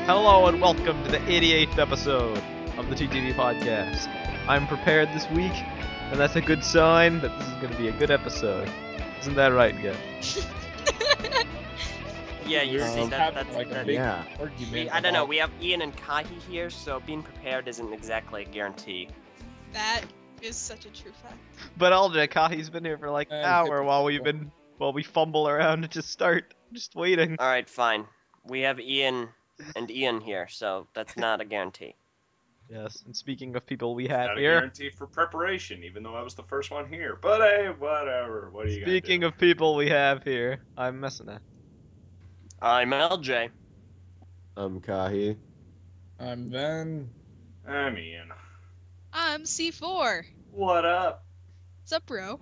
Hello and welcome to the 88th episode of the TTV Podcast. I'm prepared this week, and that's a good sign that this is going to be a good episode. Isn't that right, guys? Yeah, you see that's like a that, big Yeah. argument. I don't know. about- We have Ian and Kahi here, so being prepared isn't exactly a guarantee. That is such a true fact. But Eljay, Kahi's been here for like an And hour while hypothetical. we fumble around to start, just waiting. All right, fine. We have Ian and Ian here, so that's not a guarantee. Yes, and speaking of people we have Not a here, guarantee for preparation, even though I was the first one here. But hey, whatever. What are you gonna speaking do? of people we have here, I'm Messina. I'm Eljay. I'm Kahi. I'm Ven. I'm Ian. I'm C4. What up? What's up, bro?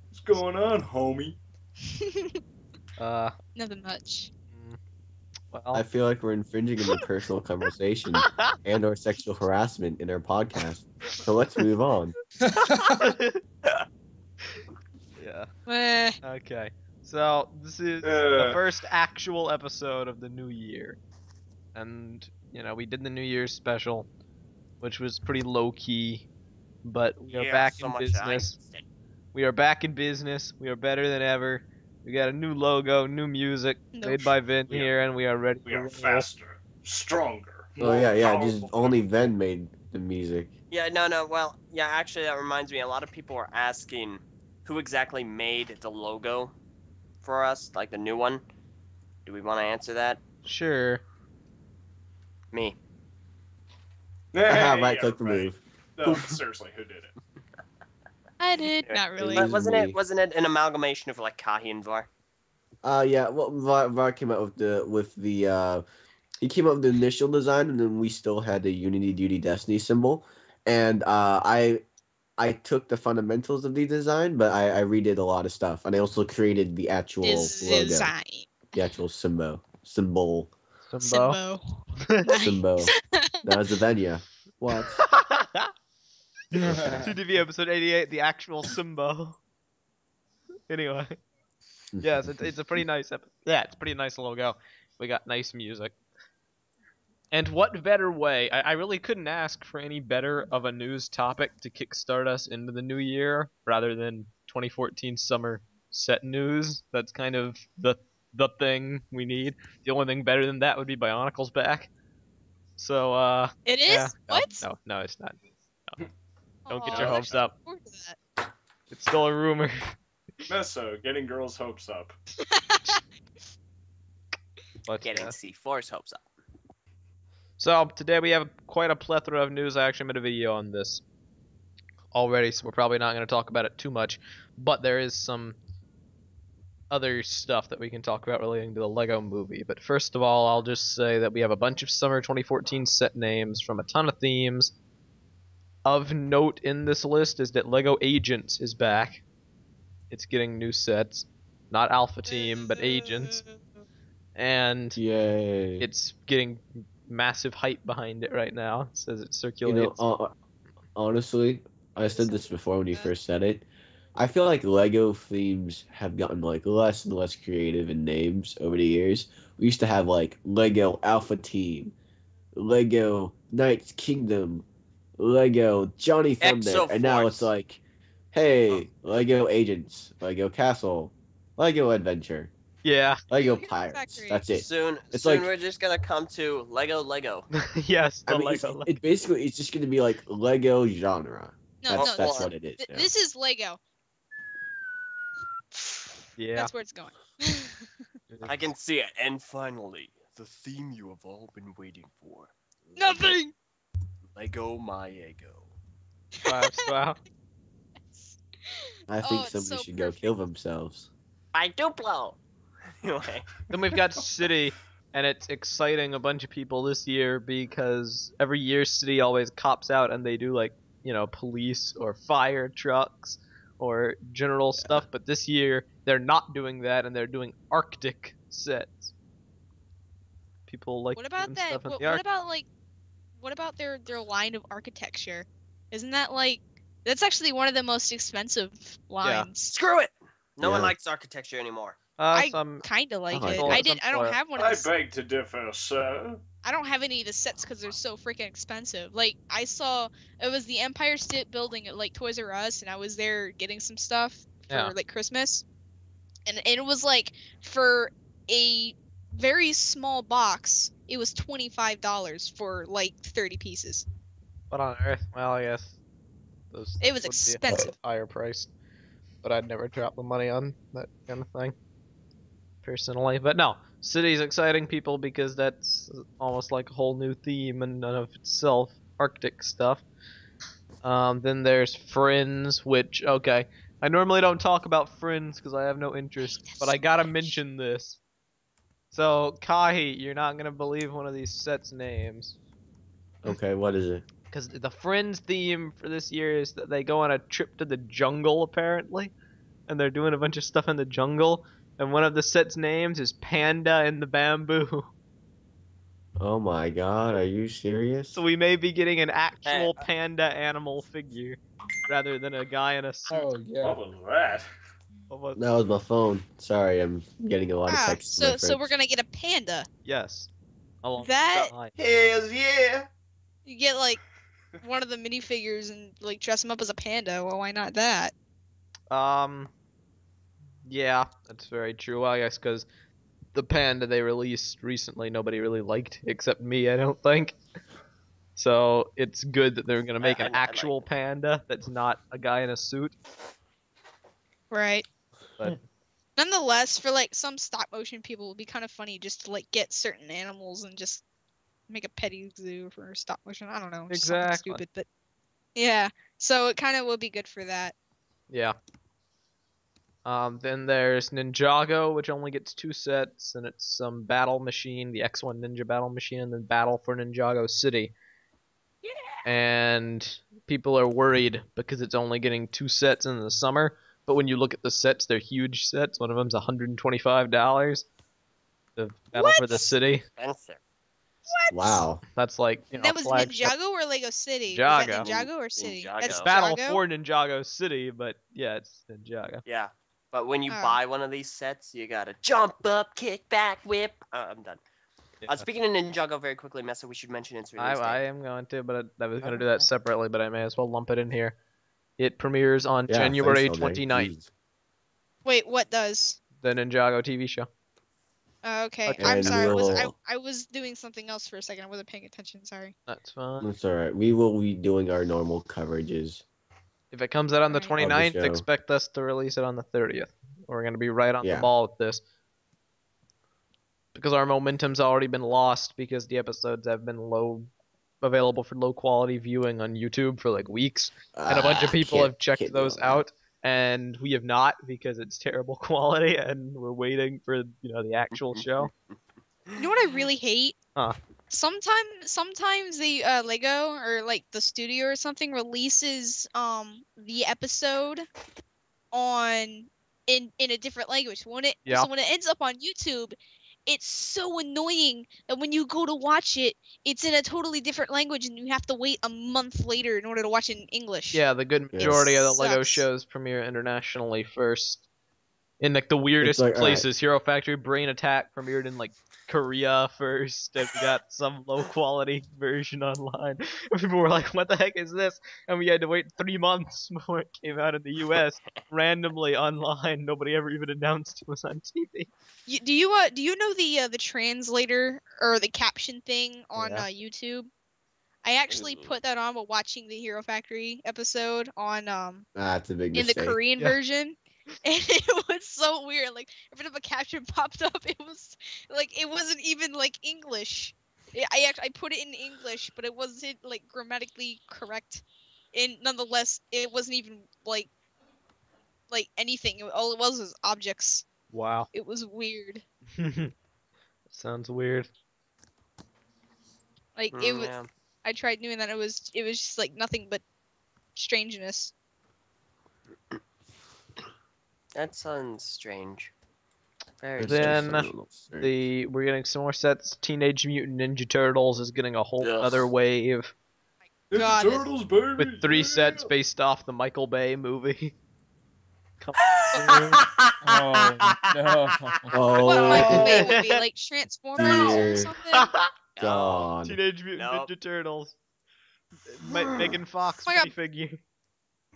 What's going on, homie? Nothing much. Well, I feel like we're infringing on the personal conversation and or sexual harassment in our podcast. So let's move on. yeah. Eh, Okay. So this is the first actual episode of the new year, and we did the New Year's special, which was pretty low key, but we are Yeah, back so in much business. ice. We are back in business. We are better than ever. We got a new logo, new music made by Vin We are- here, and we are ready. We to are roll. faster, stronger. Oh more yeah. Just powerful. only Ven made the music. Yeah, no. Well, yeah, actually, that reminds me. A lot of people were asking who exactly made the logo for us, like the new one. Do we want to answer that? Sure. Me. Aha, Hey, right yeah, click right. remove. No, seriously, who did it? I did. Not really. It was Wasn't me. it? Wasn't it an amalgamation of like Kahi and Var? Yeah. Well, Var came out with the he came up with the initial design, and then we still had the Unity Duty Destiny symbol. And I took the fundamentals of the design, but I redid a lot of stuff, and I also created the actual logo, Design. the actual symbol. Simbo. Symbol. That was the Venya. What? TTV episode 88, the actual Simbo. Anyway. Yes, it's a pretty nice episode. Yeah, it's a pretty nice logo. We got nice music. And what better way? I really couldn't ask for any better of a news topic to kickstart us into the new year rather than 2014 summer set news. That's kind of the thing we need. The only thing better than that would be Bionicle's back. So, It is? yeah, What? No, it's not. Don't get Aw, your I hopes up. look forward to that. It's still a rumor. Meso, getting girls' hopes up. But, Getting C4's hopes up. So today we have quite a plethora of news. I actually made a video on this already, so we're probably not going to talk about it too much. But there is some other stuff that we can talk about relating to the Lego movie. But first of all, I'll just say that we have a bunch of summer 2014 set names from a ton of themes. Of note in this list is that Lego Agents is back. It's getting new sets. Not Alpha Team, but Agents. And Yay. it's getting massive hype behind it right now. It says it You circulates. know, honestly, I said this before when you first said it. I feel like Lego themes have gotten like less and less creative in names over the years. We used to have like Lego Alpha Team, Lego Knights Kingdom, Lego Johnny Thunder, Exo and now Force. it's like, hey, Lego Agents, Lego Castle, Lego Adventure, Yeah. Lego Lego Pirates. Factory. That's it. Soon It's like- we're just gonna come to Lego. Yes. The I mean, Lego. it basically it's just gonna be like Lego genre. No, That's no. what it is. now. This is Lego. Yeah. That's where it's going. I can see it. And finally, the theme you have all been waiting for. Nothing. Lego my ego. Wow. I think it's somebody so should go perfect. kill themselves. By Duplo. Anyway, Then we've got City, and it's exciting a bunch of people this year because every year City always cops out and they do like, police or fire trucks or general stuff, but this year they're not doing that and they're doing Arctic sets. People like What about doing that? stuff in What, the what Arctic. about what about their line of architecture? Isn't that that's actually one of the most expensive lines? screw it. No one Yeah. likes architecture anymore. I Some kind of like I it. like I don't it. have one of I the. beg to differ, sir. I don't have any of the sets because they're so freaking expensive. Like I saw, it was the Empire State Building at like Toys R Us, and I was there getting some stuff for Yeah. like Christmas, and it was like for a very small box, it was $25 for like 30 pieces. what on earth? Well, I guess those It was would be expensive. higher priced, but I'd never drop the money on that kind of thing personally. But no, city's exciting people because that's almost like a whole new theme in and of itself, Arctic stuff. Then there's Friends, which okay, I normally don't talk about Friends because I have no interest, That's but I so gotta much. mention this. So Kahi, you're not gonna believe one of these sets' names. Okay, what is it? Because the Friends theme for this year is that they go on a trip to the jungle, apparently. And they're doing a bunch of stuff in the jungle. And one of the set's names is Panda and the Bamboo. Oh my god, are you serious? So we may be getting an actual panda animal figure rather than a guy in a suit. Oh yeah. What was that? Almost- That was my phone. Sorry, I'm getting a lot of Ah, texts. from my so we're friends. gonna get a panda. Yes. Along That- the line. Hells yeah! You get like one of the minifigures and like dress him up as a panda. Well, why not that? Yeah, that's very true. Well, I guess because the panda they released recently, nobody really liked, except me, I don't think. So it's good that they're gonna make I an like actual it. panda that's not a guy in a suit. Right. But- Nonetheless, for like some stop motion people, it would be kind of funny just to like get certain animals and just make a petty zoo for stop motion. I don't know, just something Exactly. stupid, but yeah. So it kind of would be good for that. Yeah. Then there's Ninjago, which only gets 2 sets, and it's some battle machine, the X1 Ninja battle machine, and then Battle for Ninjago City. Yeah. And people are worried because it's only getting 2 sets in the summer. But when you look at the sets, they're huge sets. One of them's $125. The Battle for the What? City. Expensive. Wow. That's like, you know, That was flagship. Ninjago or Lego City? Ninjago. Was that Ninjago or City? Ninjago. That's Battle Ninjago? for Ninjago City, but yeah, it's Ninjago. Yeah. But when you Oh. buy one of these sets, you gotta jump up, kick back, whip. I'm done. Yeah. Speaking of Ninjago, very quickly, Mesa, we should mention its release I date. am going to, but I was going to do Okay. that separately, but I may as well lump it in here. It premieres on Yeah, January thanks, Eljay. 29th, Jeez. Wait, what does? the Ninjago TV show. Okay, Okay. I'm And sorry. we'll- I was doing something else for a second. I wasn't paying attention. Sorry. That's fine. That's alright. We will be doing our normal coverages. If it comes out on the Right. 29th, show. expect us to release it on the 30th. We're going to be right on the Yeah. ball with this. Because our momentum's already been lost because the episodes have been available for low quality viewing on YouTube for like weeks. And a bunch of people have checked those out. And we have not because it's terrible quality and we're waiting for, the actual show. You know what I really hate? Huh. Sometimes the Lego or like the studio or something releases the episode in a different language. So when it ends up on YouTube, it's so annoying that when you go to watch it, it's in a totally different language and you have to wait a month later in order to watch it in English. Yeah, the good majority of the Lego sucks. shows premiere internationally first. In like the weirdest places. Hero Factory Brain Attack premiered in like Korea first, and we got some low quality version online. People were like, what the heck is this? And we had to wait 3 months before it came out in the US, randomly online. Nobody ever even announced it was on TV. Do you know the translator or the caption thing on Yeah. YouTube? I actually put that on while watching the Hero Factory episode on That's a big in the mistake. Korean Yeah. version. And it was so weird. Like if a caption popped up, it was like it wasn't even like English. I put it in English, but it wasn't like grammatically correct. And nonetheless, it wasn't even like anything. All it was objects. Wow. It was weird. Sounds weird. Like it was. Yeah. I tried doing that. It was just like nothing but strangeness. That sounds strange. Very It's Then- just a little strange. We're getting some more sets. Teenage Mutant Ninja Turtles is getting a whole Ugh. other wave God. Ninja Turtles, baby! with 3 yeah! sets based off the Michael Bay movie. Come Oh no. Oh, What Michael Bay movie? Like Transformers Dear or something? God. Teenage Mutant Nope. Ninja Turtles. Megan Fox Oh my God. minifigure.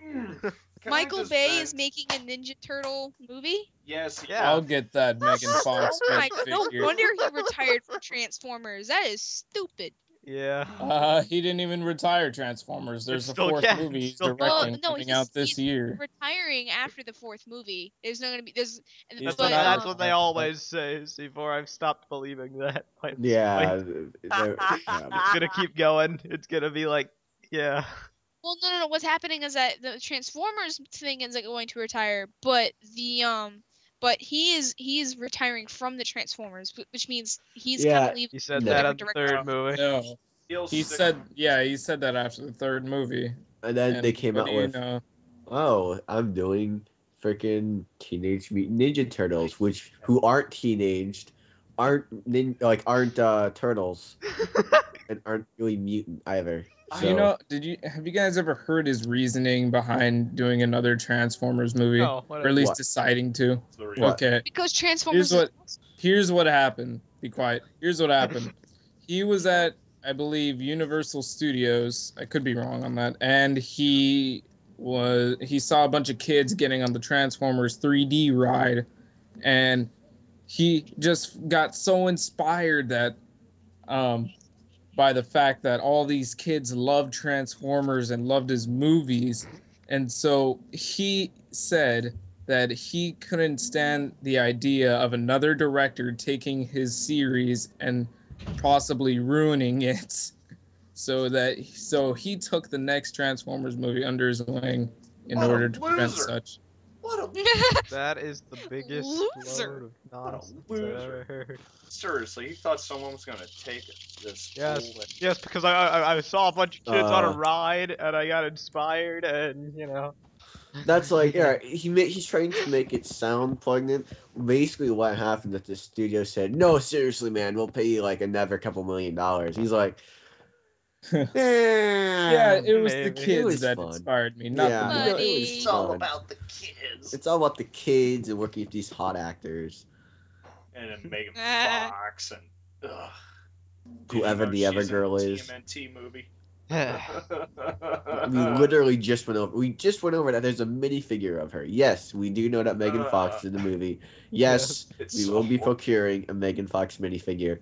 Can I Michael just Bay vent? is making a Ninja Turtle movie? Yes. Yeah. I'll get that Megan Fox Oh my, no figure. wonder he retired from Transformers. That is stupid. Yeah. He didn't even retire Transformers. There's It's a still- fourth yeah, movie it's he's still directing Well, no, coming he's- out this he's year. Retiring after the fourth movie. There's not gonna be there's. He's That's, but, that's not- what they always say. Before I've stopped believing that. Yeah. Ah, It's gonna keep going. It's gonna be like, yeah. Well, no. What's happening is that the Transformers thing is like going to retire, but but he is retiring from the Transformers, which means he's Yeah, kind of leaving. He said No. that in Different the third movie. No, He'll he stick- said that after the third movie. And then And they came what out do you with, know? oh, I'm doing freaking Teenage Mutant Ninja Turtles, who aren't teenaged, aren't turtles, and aren't really mutant either. So, You know, have you guys ever heard his reasoning behind doing another Transformers movie, No, what or at least What? deciding to? It's the real- What? Okay, Because Transformers. here's what happened. Be quiet. Here's what happened. He was at, I believe, Universal Studios. I could be wrong on that. And he saw a bunch of kids getting on the Transformers 3D ride, and he just got so inspired that by the fact that all these kids loved Transformers and loved his movies, and so he said that he couldn't stand the idea of another director taking his series and possibly ruining it. So he took the next Transformers movie under his wing in What a order to prevent loser. such. What a That is the biggest Loser. load of What a nonsense I've loser. ever heard. seriously, you thought someone was gonna take this Yes, fool and- yes, because I saw a bunch of kids on a Uh. ride and I got inspired and that's like, yeah, he's trying to make it sound pregnant. Basically, what happened that the studio said, no, seriously, man, we'll pay you like another couple $1 million. He's like, Yeah, it was the Maybe. It kids was that fun. inspired me, not Yeah, the you movie. know, it was Buddy. It's all fun. about the kids. It's all about the kids and working with these hot actors. And then Megan Ah. Fox and ugh. Whoever the she's other in girl the is. TMNT movie. We literally just went over that. There's a minifigure of her. Yes, we do know that Megan Fox is in the movie. Yes, It's we so will be horrible. procuring a Megan Fox minifigure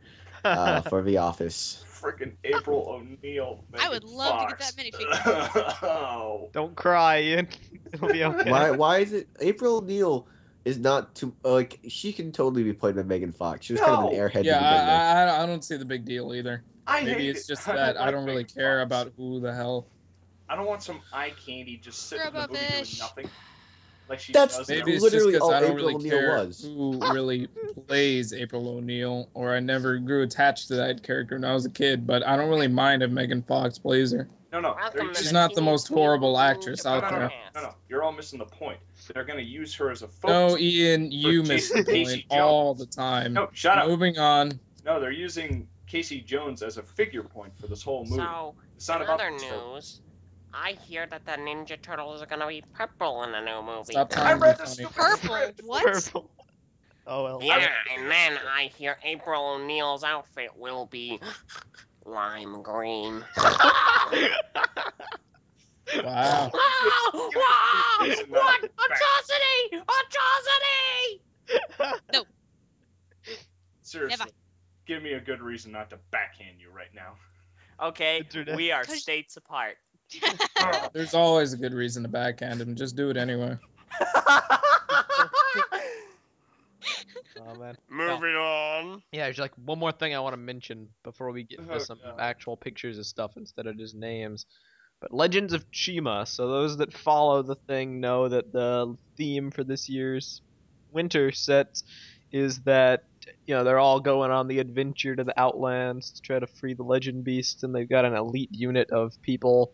for The Office. Freaking April O'Neil. I would Megan love to get Fox. that minifigure. Oh. Don't cry, Ian. It'll be okay. Why is it April O'Neil is not too like she can totally be played by Megan Fox. She was kind of an No. airhead Yeah, to begin with. I don't see the big deal either. I Maybe hate it's it. just I that I like don't really Megan care Fox. about who the hell. I don't want some eye candy just sitting in the movie doing Rubbish. nothing. Like she That's does. Maybe every- it's just literally because all I don't April really O'Neil care was. who really plays April O'Neil, or I never grew attached to that character when I was a kid. But I don't really mind if Megan Fox plays her. No. They're Welcome to using- She's not the most horrible actress out no, there. no. You're all missing the point. They're gonna use her as a focus. No, Ian, you For miss the Casey point all the time. No, shut up. Moving on. No, they're using Casey Jones as a figure point for this whole movie. So, It's not in about other the story. news, I hear that the Ninja Turtles are gonna be purple in the new movie. Stop I trying to read be the funny. stupid Purple. script. What? Purple. Oh well. Yeah, and then I hear April O'Neil's outfit will be lime green. Wow. What? Atrocity! Atrocity! Seriously, Never. give me a good reason not to backhand you right now. Okay, Internet. we are 'Cause- states apart. There's always a good reason to backhand him. Just do it anyway. Oh man. Moving on. Yeah, there's like one more thing I want to mention before we get into Oh, some God. actual pictures of stuff instead of just names. But Legends of Chima. So those that follow the thing know that the theme for this year's winter set is that they're all going on the adventure to the Outlands to try to free the Legend Beasts, and they've got an elite unit of people,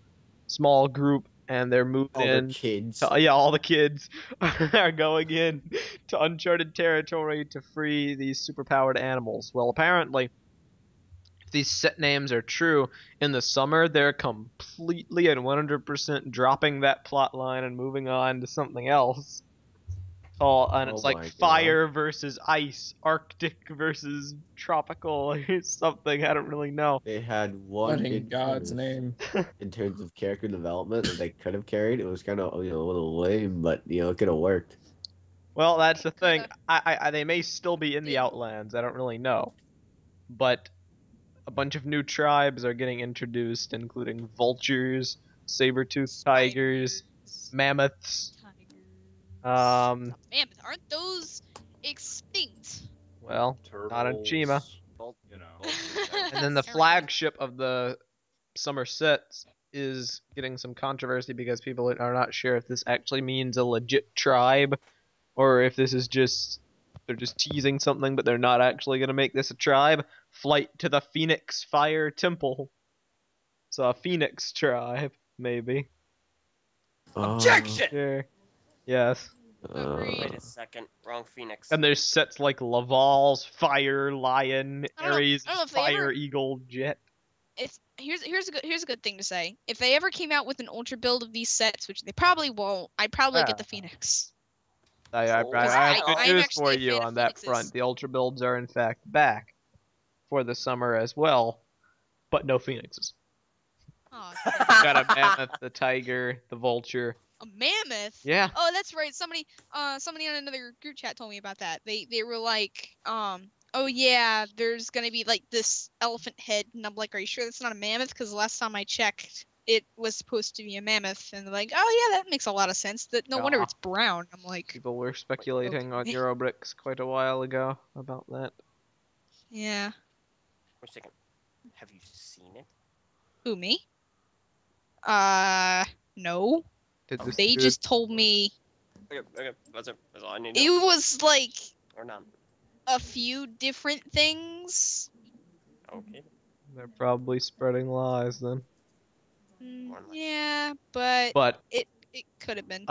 small group, and they're moving All in. the kids. All the kids are going in to uncharted territory to free these superpowered animals. Well, apparently, if these set names are true, in the summer they're completely and 100% dropping that plot line and moving on to something else. And it's Oh like my fire versus ice, Arctic versus tropical, or something. I don't really know. They had one What in big God's premise name? in terms of character development that they could have carried. It was kind of a little lame, but it could have worked. Well, that's the thing. Coulda. They may still be in the Didn't. Outlands. I don't really know, but a bunch of new tribes are getting introduced, including vultures, saber-toothed tigers, Spiders, mammoths. tigers. Mammoth, aren't those extinct? Well, Turtles. not in Chima. You know. And then the Fair enough. flagship of the summer sets is getting some controversy because people are not sure if this actually means a legit tribe or if this is just they're just teasing something but they're not actually going to make this a tribe. Flight to the Phoenix Fire Temple. So a Phoenix tribe, maybe. Objection! Sure. Yes. Agreed. Wait a second. Wrong Phoenix. And there's sets like Laval's Fire Lion, I don't know- Ares I don't know if they Fire ever- Eagle Jet. If here's a good thing to say. If they ever came out with an ultra build of these sets, which they probably won't, I'd probably get the Phoenix. I Oh, have good I'm news actually for a you fan on of that Phoenixes. front. The Ultra builds are in fact back for the summer as well, but no Phoenixes. Oh, Got a mammoth, the tiger, the vulture. a mammoth. Yeah. Oh, that's right. Somebody on another group chat told me about that. They were like, oh yeah, there's gonna be like this elephant head, and I'm like, are you sure that's not a mammoth? Because the last time I checked, it was supposed to be a mammoth, and they're like, oh yeah, that makes a lot of sense. That no wonder Yeah. it's brown. I'm like, People were speculating on okay. Eurobricks quite a while ago about that. yeah. Wait a second. Have you seen it? Who, me? No. Did this They dude- just told me Okay. That's it. That's all I need to it know. was like Or not. a few different things. Okay. They're probably spreading lies then. More than Yeah, but But it could have been.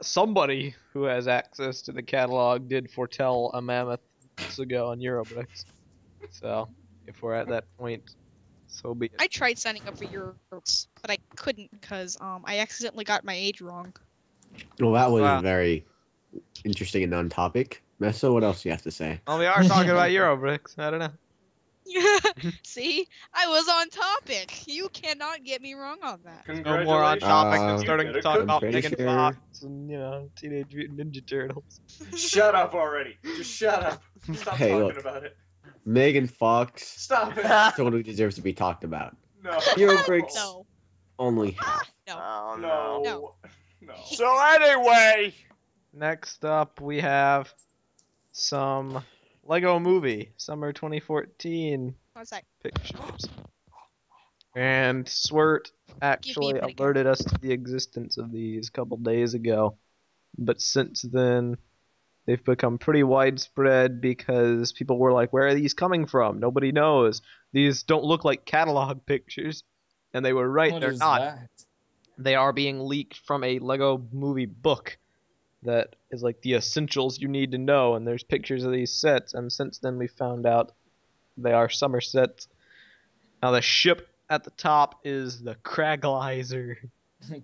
somebody who has access to the catalog did foretell a mammoth months ago on Eurobricks. So if we're at that point, so be it. I tried signing up for Euros, but I couldn't because I accidentally got my age wrong. Well, that was Wow. very interesting and non-topic. Messa, what else do you have to say? Well, we are talking about Eurobricks. I don't know. See, I was on topic. You cannot get me wrong on that. No more on topic than You starting get to a talk cookie. about I'm pretty Megan sure- Fox and Teenage Mutant Ninja Turtles. Shut up already. Just shut up. Stop Hey, talking look. about it. Megan Fox, Stop it. someone who deserves to be talked about. No. Eurobricks. No, Only half. no. Oh No. no. No. So anyway, Next up, we have some Lego Movie Summer 2014 What's that? pictures. And Swert actually minute, guys. alerted us to the existence of these a couple days ago. But since then, they've become pretty widespread because people were like, where are these coming from? Nobody knows. These don't look like catalog pictures. And they were right, What they're is not. that? They are being leaked from a Lego Movie book that is like the essentials you need to know, and there's pictures of these sets, and since then we found out they are summer sets. Now the ship at the top is the Craglizer,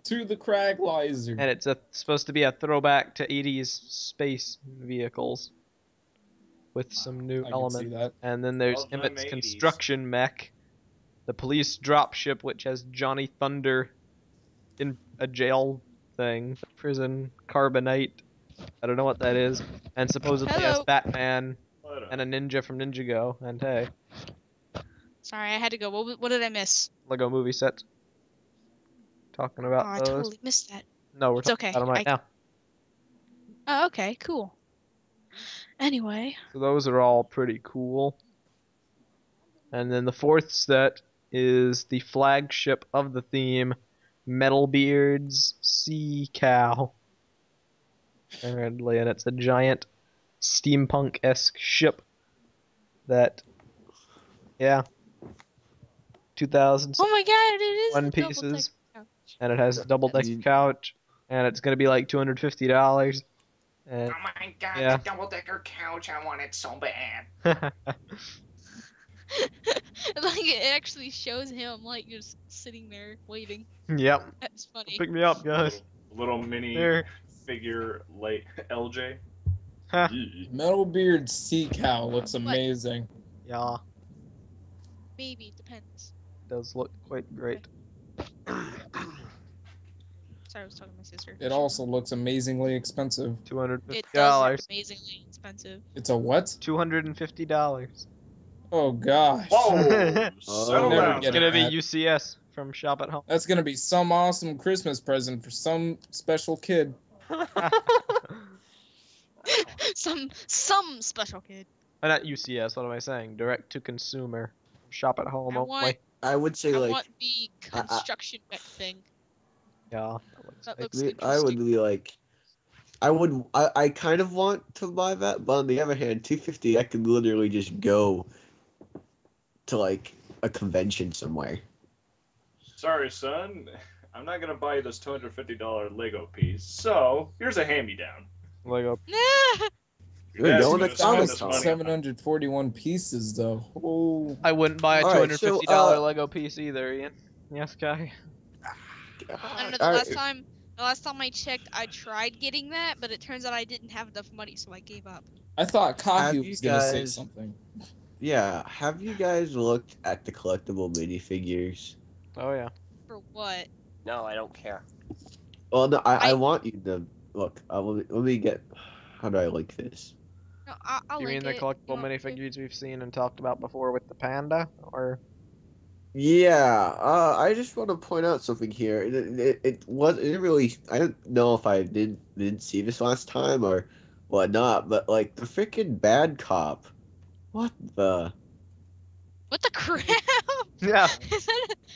To the Craglizer. and it's supposed to be a throwback to 80s space vehicles with some new I can elements. see that. And then there's Love them Emmett's 80s. construction mech, the police dropship, which has Johnny Thunder in a jail thing, prison, carbonite. I don't know what that is. And supposedly has Hello. Batman Whatever. and a ninja from Ninjago. And hey, Sorry, I had to go. What did I miss? Lego movie sets. Talking Oh, about I those. totally missed that. No, we're It's talking okay. about them right now. Oh, okay, cool. Anyway, So those are all pretty cool. And then the fourth set is the flagship of the theme, Metalbeard's Sea Cow. Apparently, and it's a giant steampunk-esque ship that, yeah, 2000 oh my god, it is One a double pieces. deck couch. and it has a double-decker couch, and it's gonna be like $250. And Oh my god, Yeah. the double-decker couch, I want it so bad. Like it actually shows him like just sitting there waiting. yep, That's funny. pick me up, guys. Little mini There. figure late Eljay. Metalbeard's sea cow looks amazing. Yeah, Maybe, depends. does look quite great. Sorry, I was talking to my sister. It also looks amazingly expensive. It does look $250. amazingly expensive. It's a what? $250. Oh gosh. Whoa! Oh. Settle Never down. It's get gonna that. be UCS from Shop at Home. That's gonna be some awesome Christmas present for some special kid. Some special kid. Not UCS. What am I saying? Direct to consumer. Shop at Home I only. want- I would say I like want the construction mech thing. Yeah. That Like, looks I would interesting. be like, I kind of want to buy that, but on the other hand, $250, I could literally just go to like a convention somewhere. Sorry, son. I'm not gonna buy you this $250 Lego piece. So here's a hand-me-down. Lego. Your You're dad's going gonna to spend Comic this Con. money on 741 pieces though. Oh. I wouldn't buy a All right, $250 so, Lego piece either, Ian. Yes, guy. I don't know. The last time I checked, I tried getting that, but it turns out I didn't have enough money, so I gave up. I thought Have Kahu you was gonna say guys- something. Yeah, have you guys looked at the collectible minifigures? Oh yeah. For what? No, I don't care. Well, no, I I- want you to look. Let me get. How do I link this? No, I'll You mean link the it. collectible You want me to? minifigures we've seen and talked about before with the panda? Or Yeah, I just want to point out something here. It really. I don't know if I didn't see this last time or whatnot, but like the freaking bad cop. What the? What the crap? yeah, is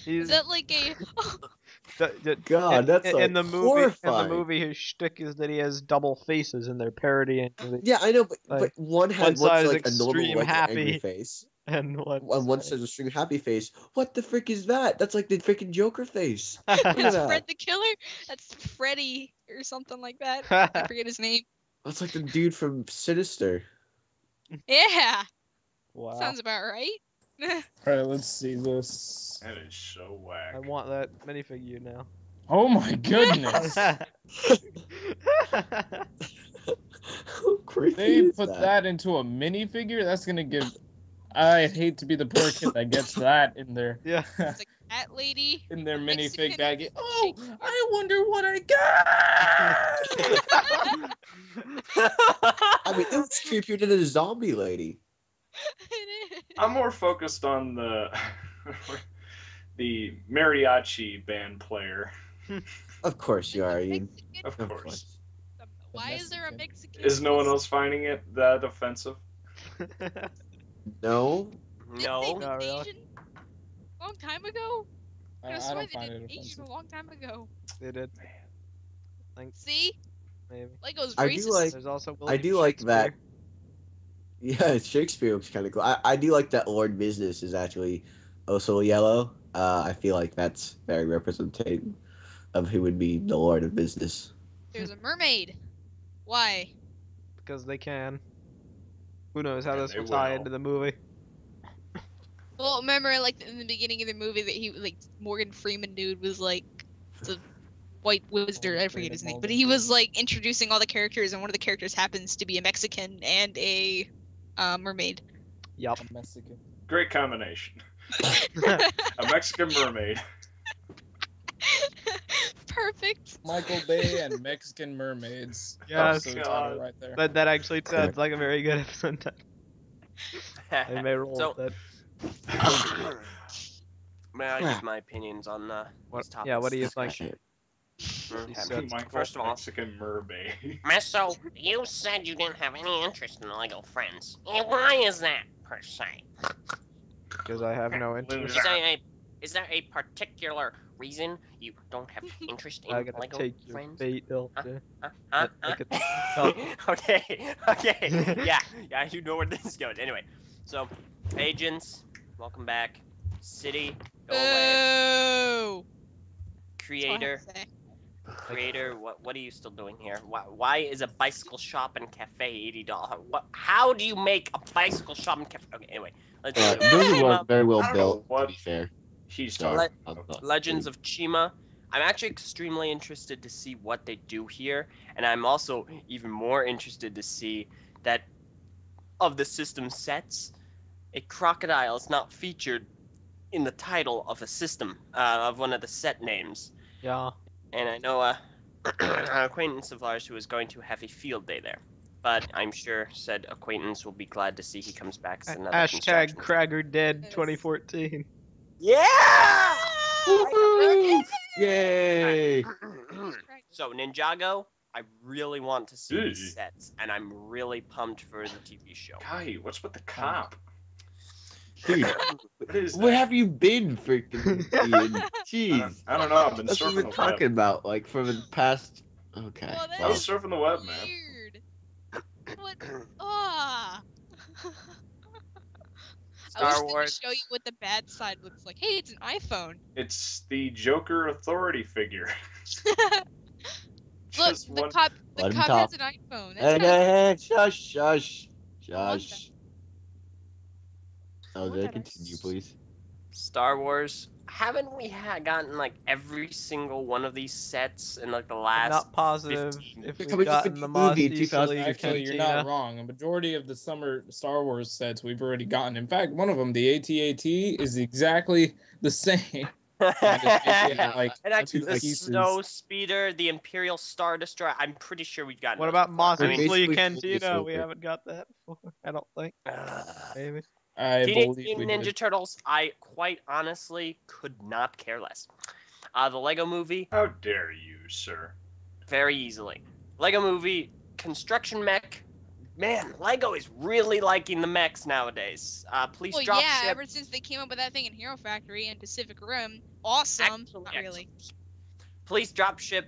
he's that like a? God, that's like in the movie. horrifying. In the movie, his shtick is that he has double faces, and they're parodying. Yeah, I know, but Like, one had one side is like a normal extreme like happy. angry face, And what? and one says a string happy face. What the frick is that? That's like the freaking Joker face. Look at That's that. Fred the Killer. That's Freddy or something like that. I forget his name. That's like the dude from Sinister. Yeah, Wow. sounds about right. Alright, let's see this. That is so whack. I want that minifigure now. Oh my goodness. How creepy They is put that into a minifigure? That's gonna give. I'd hate to be the poor kid that gets that in their yeah. It's like cat lady. in their Mexican minifig bag. Oh, shake. I wonder what I got. I mean, it looks creepier than a zombie lady. It is. I'm more focused on the mariachi band player. Of course you are, Ian. Mexican? Of Of course. course. Why is there a Mexican? Is no one else finding it that offensive? No. Didn't No. they Not did really. Asian? Long time ago. I I swear don't they find did it Asian offensive. a long time ago. They did. See, Maybe. Lego's I racist. do like- There's also. I do like that. Yeah, Shakespeare looks kind of cool. I do like that Lord Business is actually also yellow. I feel like that's very representative of who would be the Lord of Business. There's a mermaid. Why? Because they can. Who knows how Yeah, this they will tie will. into the movie? Well, remember, like in the beginning of the movie, that he like Morgan Freeman dude was like the white wizard. I forget his name, but he was like introducing all the characters, and one of the characters happens to be a Mexican and a mermaid. Yup. A Mexican. Great combination. A Mexican mermaid. Perfect. Michael Bay and Mexican Mermaids. Yes. Episode God. title right there. That actually sounds like a very good episode title. I may roll So- with May I give my opinions on that. this topic? Yeah, what do you think? Okay. said- Michael, First of all, Mexican mermaid. So, you said you didn't have any interest in Lego Friends. And why is that, per se? Because I have no interest. Is there a particular reason you don't have interest in I gotta Lego take your Friends? bait, Eljay. Huh? Okay, yeah, you know where this is going. Anyway, so, agents, welcome back. City, go away. Boo! Creator, what are you still doing here? Why is a bicycle shop and cafe $80? How do you make a bicycle shop and cafe? Okay, anyway, let's Yeah, do those Chima, are very well I don't built, know what- to be fair. He's So, Let- talking. Legends of Chima. I'm actually extremely interested to see what they do here, and I'm also even more interested to see that of the system sets, a crocodile is not featured in the title of a system, of one of the set names. Yeah. And I know an acquaintance of ours who is going to have a field day there. But I'm sure said acquaintance will be glad to see he comes back as another Hashtag construction. Cragger Dead Yes. 2014. Yeah! Woohoo! Yay! So, Ninjago, I really want to see Ew. these sets, and I'm really pumped for the TV show. Guy, what's with the cop? Dude, What is where that? have you been, freaking Ian? Jeez. I don't know. I've been That's what surfing we're the talking web. about, like, for the past... Okay. Well, that I was is surfing the web, man. weird. What? Ah. I Star wish they would Wars. show you what the bad side looks like. Hey, it's an iPhone. It's the Joker authority figure. Look, Just the one. cop Let him has talk. an iPhone. That's Hey, kinda- hey, hey, shush, shush, want shush. want Eljay, that continue, ice. please. Star Wars. Haven't we gotten like every single one of these sets in like the I'm last? not positive 15. if They're we've coming up gotten with the a movie in Mossy 2000. Fleet Actually, you're Cantina. not wrong. A majority of the summer Star Wars sets we've already gotten. In fact, one of them, the AT-AT, is exactly the same. Yeah, like And actually, two the pieces. Snow Speeder, the Imperial Star Destroyer. I'm pretty sure we've gotten. What those about before. Mossy I mean- Fleet basically Cantina? full We disorder. haven't got that before. I don't think. Maybe. I Teenage believe we Mutant Ninja did. Turtles. I quite honestly could not care less. The Lego Movie, How dare you, sir? very easily. Lego Movie, construction mech. Man, Lego is really liking the mechs nowadays. Please Well, drop yeah, ship. ever since they came up with that thing in Hero Factory and Pacific Rim, awesome. Actually, Not really. Please drop ship.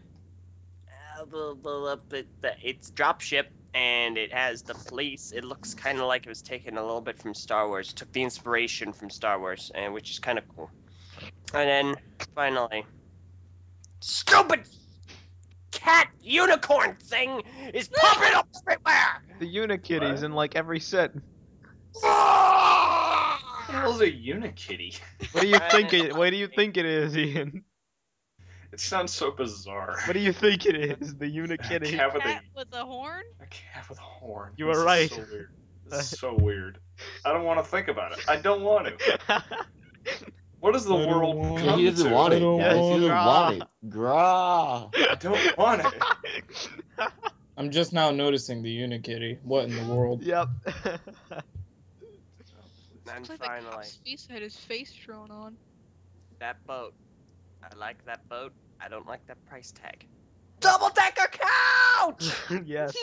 It's drop ship, and it has the police. It looks kind of like it was taken a little bit from Star Wars. It took the inspiration from Star Wars, and which is kind of cool. And then finally, stupid cat unicorn thing is popping up everywhere. The Unikitties What? in like every set. What the hell is a Unikitty? What do you think it? What do you think it is, Ian? It sounds so bizarre. What do you think it is? The A Unikitty. cat with Cat with a horn? a cat with a horn. You This were is right. So weird. This is so weird. I don't want to think about it. I don't want to. What does the I don't world want come He doesn't to? want it. don't Guys. He want doesn't it. want it. Gra. I don't want it. I'm just now noticing the Unikitty. What in the world? Yep. And Looks like the finally, cop's face had his face drawn on. that boat. I like that boat. I don't like that price tag. Double decker couch. Yes.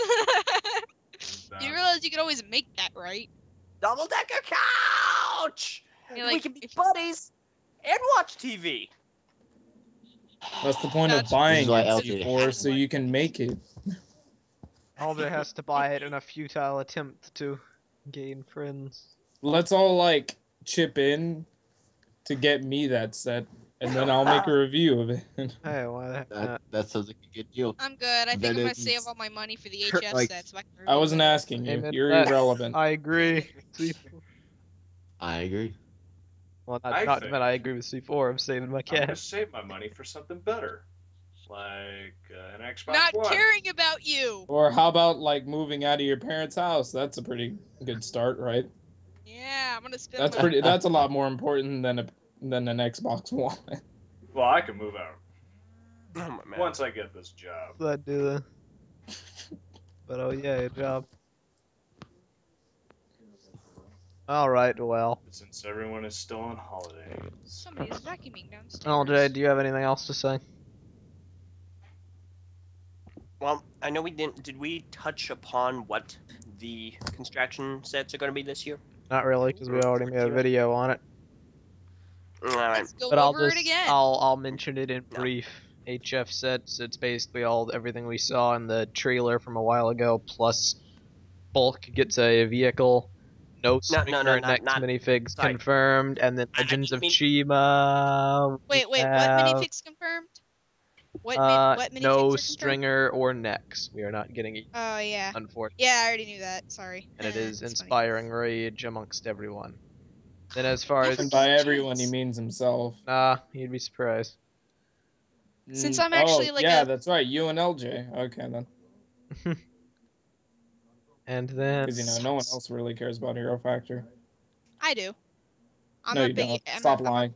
You realize you could always make that, right? Double decker couch. Yeah, We like, can be if- buddies and watch TV. That's the point of That's- buying This is why it Eljay before, hates so you can make it. Alder has to buy it in a futile attempt to gain friends. Let's all like chip in to get me that set, and then I'll make a review of it. Hey, why the heck not? That sounds like a good deal. I'm good. I think I'm gonna Venom's- save all my money for the HS like- set so I can I review wasn't it. asking you. Amen to You're that. irrelevant. I agree. I agree. Well, I not think- that I agree with C4. I'm saving my I'm gonna cash. save my money for something better, like an Xbox Not One. caring about you. Or how about like moving out of your parents' house? That's a pretty good start, right? Yeah, I'm gonna spend That's my pretty. That's a lot more important than an Xbox One. Well, I can move out Oh my man. once I get this job. That do that. But oh yeah, good job. All right, well. Since everyone is still on holiday. Somebody is vacuuming downstairs. Eljay, do you have anything else to say? Well, I know we didn't. Did we touch upon what the construction sets are going to be this year? Not really, because we already made a video on it. All right. Let's go But I'll over just it again. I'll mention it in No. brief. HF sets. It's basically everything we saw in the trailer from a while ago. Plus, Bulk gets a vehicle. No Springer next not- minifigs sorry. confirmed, and then I Legends of mean- Chima. Wait, what have, minifigs confirmed? What minifigs are no confirmed? Stringer or Nex. We are not getting it, Oh yeah. unfortunately. Yeah, I already knew that. Sorry. And it is That's funny. inspiring rage amongst everyone. Then as far as And by everyone, he means himself. nah, you'd be surprised. Since I'm actually, like, yeah, a- that's right. You and LJ. Okay then. And then Because no one else really cares about Hero Factor. I do. I'm No, a you big. don't. I'm Stop a, lying.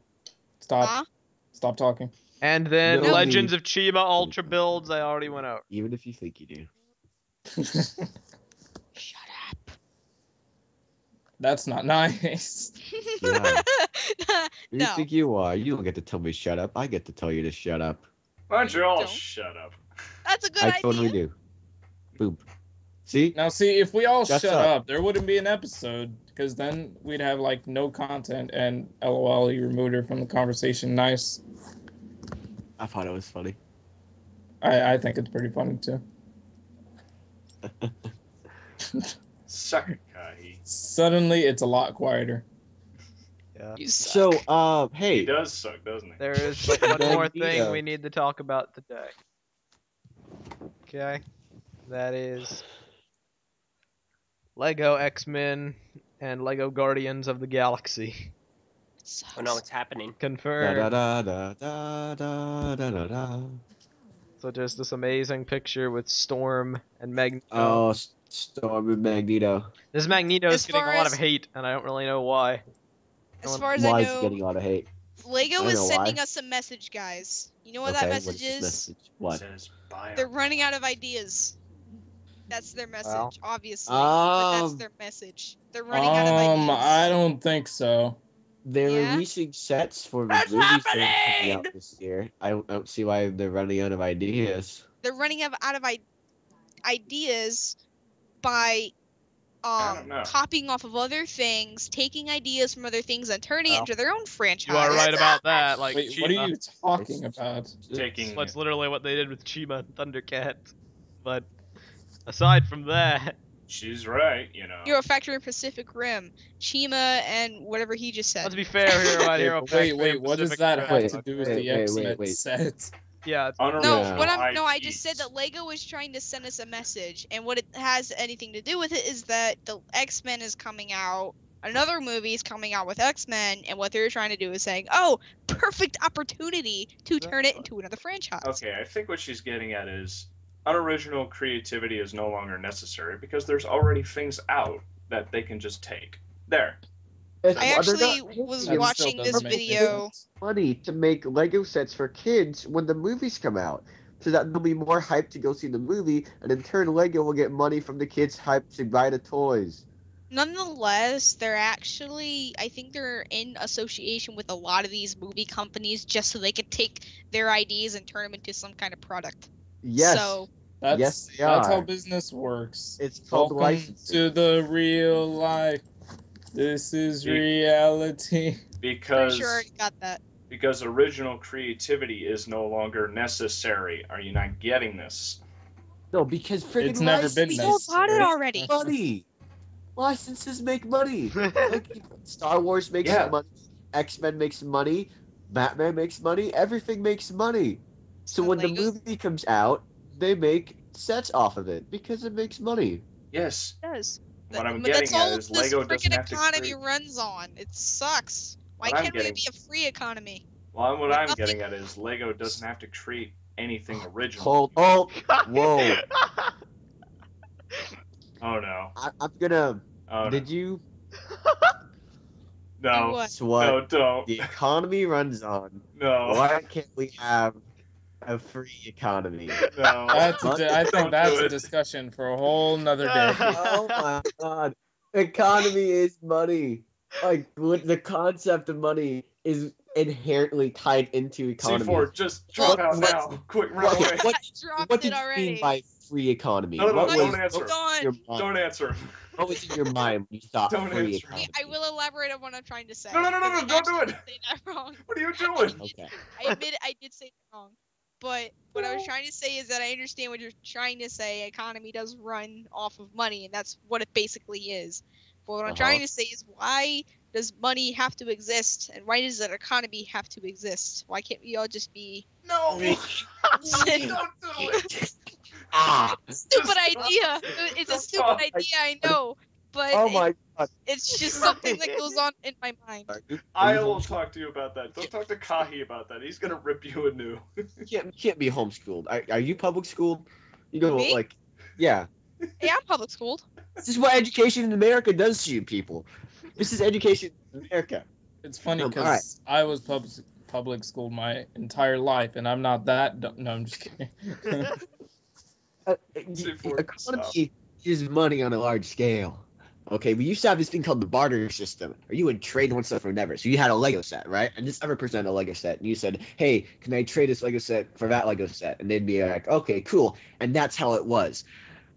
Stop. Huh? Stop talking. And then No. Legends of Chima Ultra builds. I already went out. Even if you think you do. Shut up. That's not nice. Yeah. You No. think you are? You don't get to tell me shut up. I get to tell you to shut up. Why don't you all Don't. shut up? That's a good I idea. totally do. Boom. See? Now, see, if we all Shut shut up. up, there wouldn't be an episode, because then we'd have, like, no content, and LOL, you removed her from the conversation. Nice. I thought it was funny. I think it's pretty funny, too. Suck it, Kahi. Suddenly, it's a lot quieter. Yeah. You suck. So, He hey, does suck, doesn't he? There is like one more thing Magneto. we need to talk about today. Okay, that is Lego X-Men and Lego Guardians of the Galaxy. Sucks. Oh no, it's happening. da Confirmed. da da da da da da da da. So just this amazing picture with Storm and Magneto. Oh, Storm and Magneto. This Magneto is As getting a far lot of as- hate, and I don't really know why. As far as I Why is he know, getting a lot of hate? Lego I is know sending why. us a message, guys. You know what Okay, that what's message this is? message? What? Says buy They're our- running out of ideas. That's their message, Well. obviously. But that's Um, their message. They're running out of ideas. I don't think so. They're Yeah? releasing sets for the That's movies that are coming happening! out this year. I don't see why they're running out of ideas. They're running out of ideas by I don't know. copying off of other things, taking ideas from other things, and turning it Well, into their own franchise. You are right about that. Like Wait, Chima. what are you talking about? Taking That's literally what they did with Chima and Thundercat. But aside from that, She's right, you know. Hero Factory and Pacific Rim, Chima, and whatever he just said. let's be fair here about Hero Factory. Wait, and what does Pacific that Rim. have Wait, to do with wait, the wait, X-Men wait. set? Yeah, it's No, Unoriginal what I IPs. just said that Lego is trying to send us a message, and what it has anything to do with it is that the X-Men is coming out, another movie is coming out with X-Men, and what they're trying to do is saying, oh, perfect opportunity to turn it into another franchise. Okay, I think what she's getting at is unoriginal creativity is no longer necessary because there's already things out that they can just take. There. I actually was That watching still this doesn't make video. sense. money to make Lego sets for kids when the movies come out, so that they'll be more hyped to go see the movie, and in turn, Lego will get money from the kids hyped to buy the toys. Nonetheless, they're actually, I think they're in association with a lot of these movie companies just so they could take their ideas and turn them into some kind of product. Yes, So, That's, Yes, they that's how are. business works. it's called Welcome licensing. to the real life. This is Be- reality. pretty Because sure I already got that. because original creativity is no longer necessary. Are you not getting this? No, because freaking It's never been licensing People got it necessary. already. money. Licenses make money. Like, Star Wars makes Yeah. money. X-Men makes money. Batman makes money. Everything makes money. So when the Lego movie comes out, they make sets off of it because it makes money. Yes. does. What I'm But that's getting at all is this Lego doesn't freaking have to economy create- runs on. It sucks. Why What I'm can't we getting- be a free economy? Well, what Like I'm nothing- getting at is Lego doesn't have to create anything original. Hold, oh, whoa. Oh no. I'm gonna. Oh Did you? no. Do what? That's what No, don't. the economy runs on. No. Why can't we have a free economy? No. That's What? I Don't think that's do a it. discussion for a whole nother day. Oh my god. Economy is money. Like, the concept of money is inherently tied into economy. C4, just drop Well, out what- now. Quick, run What, away. what, Dropped what did it you already. mean by free economy? No, what, don't was, answer. what was in your mind? Don't answer. What was in your mind when you thought Don't free answer. economy? I will elaborate on what I'm trying to say. No, no, no, no, because no, I don't do actually it. did say that wrong. What are you doing? Okay. I admit I did say that wrong. But what I was trying to say is that I understand what you're trying to say. Economy does run off of money, and that's what it basically is. But what I'm trying to say is why does money have to exist, and why does an economy have to exist? Why can't we all just be No. Don't do it. Ah! stupid Just idea? It's a Just stupid stop. idea, I know, but Oh my god. it's just something that goes on in my mind. I will talk to you about that. Don't talk to Kahi about that. He's gonna rip you anew. You can't be homeschooled. Are you public schooled? You go, Me? like, yeah. Yeah, I'm public schooled. This is what education in America does to you people. This is education in America. It's funny Alright. because I was public schooled my entire life, and I'm not that dumb. No, I'm just kidding. Economy is money on a large scale. Okay, we used to have this thing called the barter system, or you would trade one stuff for another. So you had a Lego set, right? And this other person had a Lego set, and you said, "Hey, can I trade this Lego set for that Lego set?" And they'd be like, "Okay, cool." And that's how it was.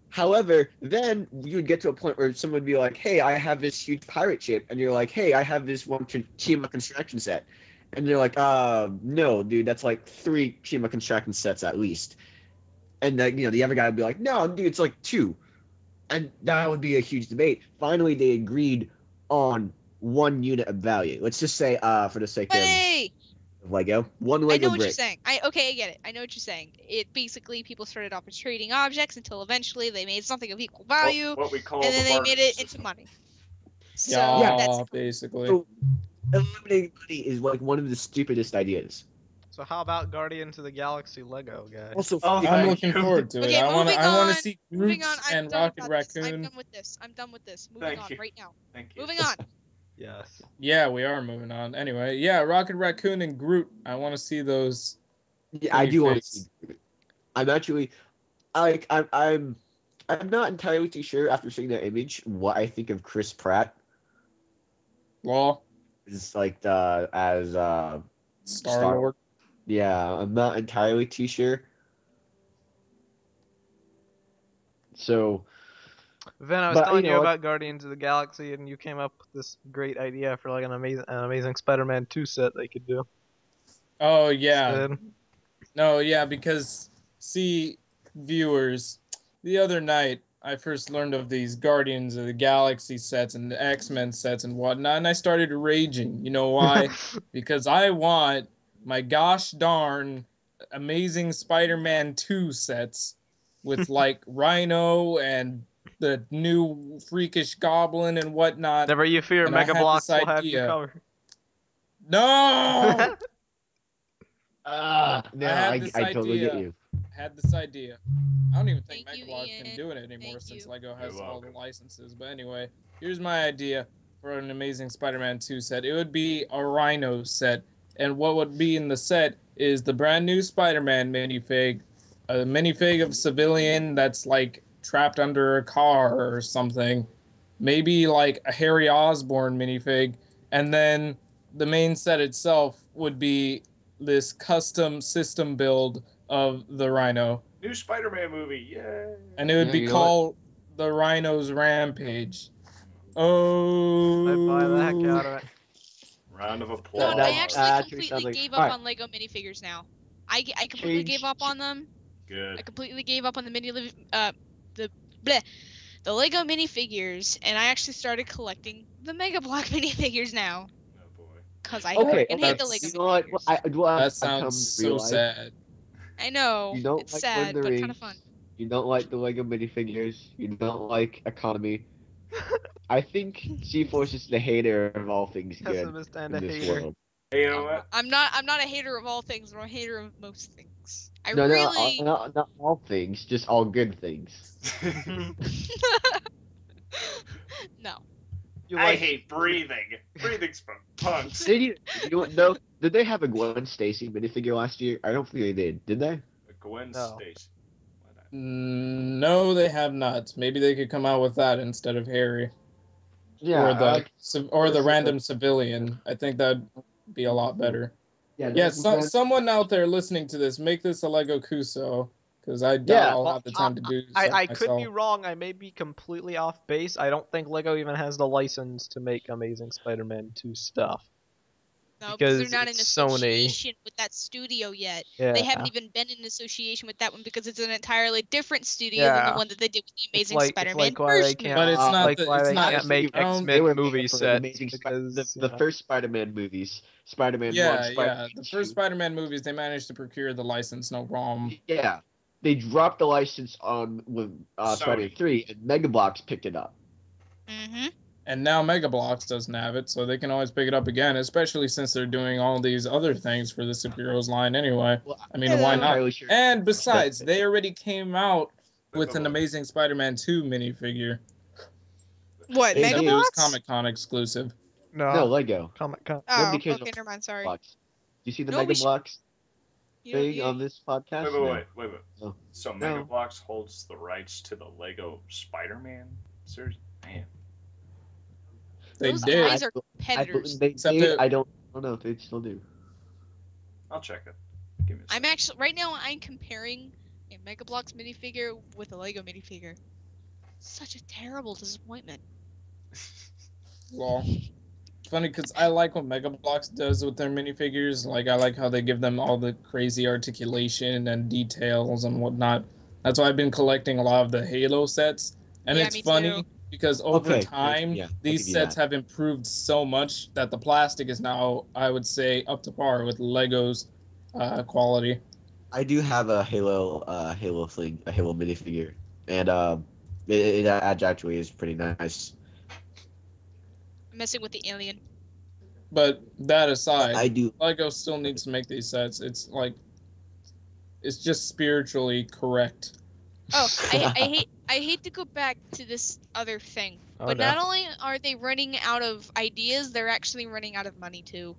However, then you would get to a point where someone would be like, "Hey, I have this huge pirate ship," and you're like, "Hey, I have this one Chima construction set," and they're like, "No, dude, that's like 3 Chima construction sets at least." And the other guy would be like, "No, dude, it's like 2." And that would be a huge debate. Finally, they agreed on 1 unit of value. Let's just say, for the sake Hey! of Lego, 1 I Lego know what you're brick. saying. I get it. I know what you're saying. It basically people started off as trading objects until eventually they made something of equal value, What we call and then the they barter made it system. into money. So Yeah, that's basically. So, eliminating money is like one of the stupidest ideas. So how about Guardians of the Galaxy Lego, guys? Also, Oh, I'm thank looking you. forward to it. Okay, I want moving to on, see moving Groot on. I'm and done Rocket about this. I'm Raccoon. done with this. I'm done with this. Moving Thank on you. right now. Thank you. Moving on. Yes. Yeah, we are moving on. Anyway, yeah, Rocket Raccoon and Groot. I want to see those. yeah, I do want to Face. see. I'm actually, I'm not entirely too sure after seeing that image what I think of Chris Pratt Law, as like as Star Lord. Yeah, I'm not entirely too sure. So, Vin, I was But, telling you you know, about Guardians of the Galaxy, and you came up with this great idea for like an amazing Spider-Man 2 set they could do. Oh yeah. Instead. No, yeah, because see, viewers, the other night I first learned of these Guardians of the Galaxy sets and the X-Men sets and whatnot, and I started raging. You know why? Because I want my gosh darn Amazing Spider-Man 2 sets with like Rhino and the new freakish Goblin and whatnot. Never you fear, And I Mega had Bloks this will have you idea. covered. No! no, I had I this totally get idea. you. Had this idea. I don't even think Thank you, Megablock Ian. can do it anymore Thank since you. Lego has You're all the welcome. licenses. But anyway, here's my idea for an Amazing Spider-Man 2 set. It would be a Rhino set. And what would be in the set is the brand new Spider-Man minifig, a minifig of civilian that's like trapped under a car or something. Maybe like a Harry Osborn minifig. And then the main set itself would be this custom system build of the Rhino. New Spider-Man movie, yay! And it would Yeah, be you know called the Rhino's Rampage. Oh. I'd buy the heck out of it. Round of No, applause. That I actually actually completely sounds like- gave up alright. on Lego minifigures now. I completely Change- gave up on them. I Good. completely gave up on the the Lego minifigures, and I actually started collecting the Mega Block minifigures now. Oh boy. Cause I Okay, freaking hate the that's- Lego You know what? minifigures. That sounds so sad. I know, You don't it's like sad, Lord of the but kind of Rings. fun. You don't like the Lego minifigures. You don't like economy. I think C-Force is the hater of all things good Pessimist and in a this hater. world. Hey, you know what? I'm not a hater of all things, but I'm a hater of most things. I No, really not all things, just all good things. no. You I like hate breathing. Breathing's for punks. Did did they have a Gwen Stacy minifigure last year? I don't think they did. Did they? Gwen No. Stacy. Why not? No, they have not. Maybe they could come out with that instead of Harry. Yeah. Or the random civilian. I think that'd be a lot better. Yeah, someone out there listening to this, make this a Lego Kuso, because I doubt Yeah, I'll have the time to do I myself. could be wrong. I may be completely off base. I don't think Lego even has the license to make Amazing Spider-Man 2 stuff. No, Because because they're not in it's Sony. association with that studio yet. Yeah. They haven't even been in association with that one because it's an entirely different studio than Yeah. the one that they did with the It's Amazing like Spider-Man why they first can't. But it's not like the- why it's they not- can't make they X-Men were movie made for sets Amazing because the first Spider-Man movies, Spider-Man 1, Yeah, Spider-Man the 2. first Spider-Man movies, they managed to procure the license, no problem. Yeah, they dropped the license on with Spider-Man 3, and Mega Bloks picked it up. Mm-hmm. And now Mega Bloks doesn't have it, so they can always pick it up again, especially since they're doing all these other things for the superheroes line anyway. Well, I mean, Yeah, why I'm not? entirely sure. And besides, they already came out with an Amazing Spider-Man 2 minifigure. What, Hey, Mega It was Bloks? Comic-Con exclusive. No, Lego. Comic Con. Oh, Nobody cares okay, about never mind, sorry. Blocks. Do you see the No, we Mega should- Blocks You know, thing on this podcast? Wait. Oh. So No. Mega Bloks holds the rights to the Lego Spider-Man series? Man. They Those did. guys are I competitors. they Except did. that- I don't know if they still do. I'll check it. Give me a I'm second. actually right now. I'm comparing a Mega Bloks minifigure with a Lego minifigure. Such a terrible disappointment. Well, funny because I like what Mega Bloks does with their minifigures. Like, I like how they give them all the crazy articulation and details and whatnot. That's why I've been collecting a lot of the Halo sets. And Yeah, it's me funny too. because over Okay, time, yeah, I'll these give you sets that. have improved so much that the plastic is now, I would say, up to par with Lego's quality. I do have a Halo thing, a Halo minifigure, and it actually is pretty nice. Messing with the alien. But that aside, I do. Lego still needs to make these sets. It's like, it's just spiritually correct. Oh, I hate to go back to this other thing, Oh, but no. not only are they running out of ideas, they're actually running out of money too.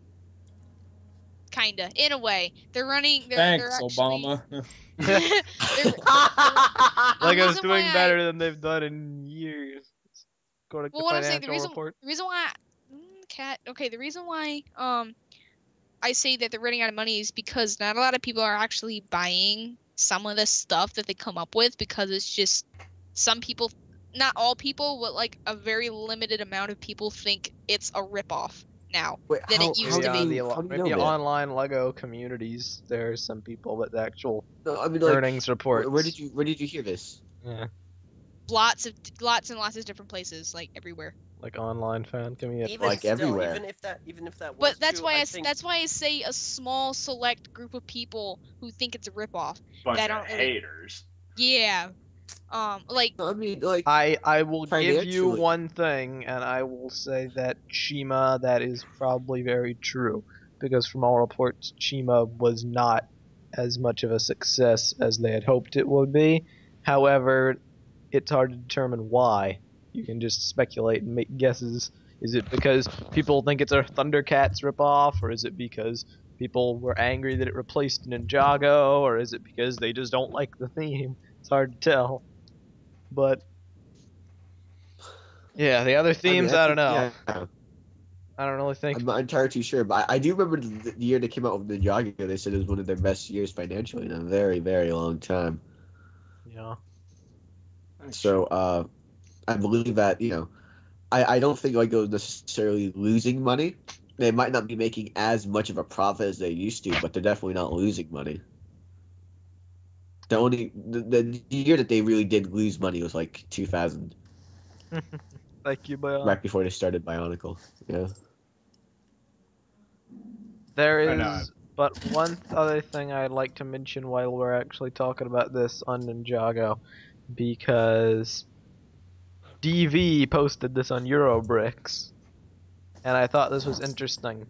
Kinda, in a way, they're running. They're Thanks, actually, Obama. they're- Lego's reason doing why better than they've done in years, according Well, to what I'm saying, financial report. the reason why, the reason why I say that they're running out of money is because not a lot of people are actually buying some of the stuff that they come up with, because it's just some people, not all people, but like a very limited amount of people think it's a ripoff now. Wait, Than it used to be. Maybe online Lego communities, there's some people, but the actual No, I mean, like, earnings reports. where did you hear this? Yeah, Lots and lots of different places, like everywhere. like online fan community. Even Like still, everywhere. even if that was But that's true, why think that's why I say a small select group of people who think it's a ripoff. bunch that of aren't really- haters. Yeah. Like No, I mean, like, I will give you Financially. one thing, and I will say that Chima, that is probably very true, because from all reports, Chima was not as much of a success as they had hoped it would be. However, it's hard to determine why. You can just speculate and make guesses. Is it because people think it's a Thundercats ripoff, or is it because people were angry that it replaced Ninjago, or is it because they just don't like the theme? It's hard to tell. But yeah, the other themes, I don't know. Yeah, I don't really think. I'm not entirely too sure, but I do remember the year they came out with Ninjago. They said it was one of their best years financially in a very, very long time. Yeah. So, I believe that, I don't think Lego is necessarily losing money. They might not be making as much of a profit as they used to, but they're definitely not losing money. The year that they really did lose money was like 2000, Thank you, Bion. right before they started Bionicle. Yeah. There I know. is but one other thing I'd like to mention while we're actually talking about this on Ninjago, because DV posted this on Eurobricks, and I thought this was interesting.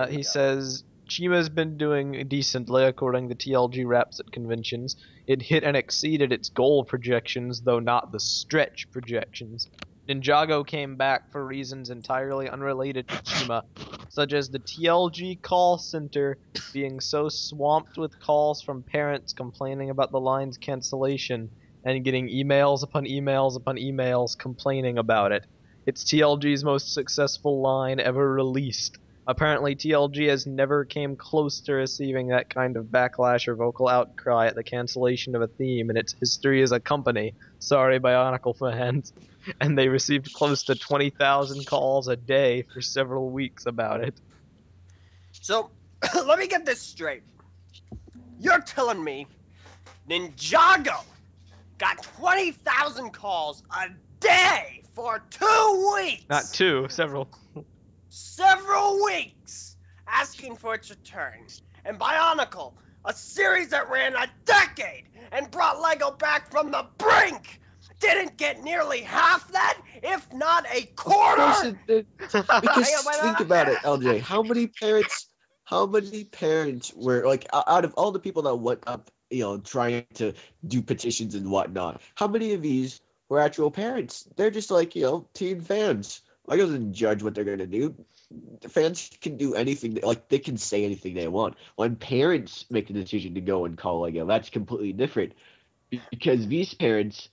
He says, Chima's been doing decently according to TLG Raps at conventions. It hit and exceeded its goal projections, though not the stretch projections. Ninjago came back for reasons entirely unrelated to Chima, such as the TLG call center being so swamped with calls from parents complaining about the line's cancellation and getting emails upon emails upon emails complaining about it. It's TLG's most successful line ever released. Apparently, TLG has never came close to receiving that kind of backlash or vocal outcry at the cancellation of a theme in its history as a company. Sorry, Bionicle fans. And they received close to 20,000 calls a day for several weeks about it. So, let me get this straight. You're telling me Ninjago got 20,000 calls a day for 2 weeks? Not two, several. Several weeks asking for its return. And Bionicle, a series that ran a decade and brought Lego back from the brink, didn't get nearly half that, if not a Of course quarter. it did. Because think about it, LJ. How many parents were like out of all the people that went up trying to do petitions and whatnot. How many of these were actual parents? They're just like, teen fans. Lego doesn't judge what they're gonna do. Fans can do anything, they can say anything they want. When parents make the decision to go and call Lego, that's completely different. Because these parents,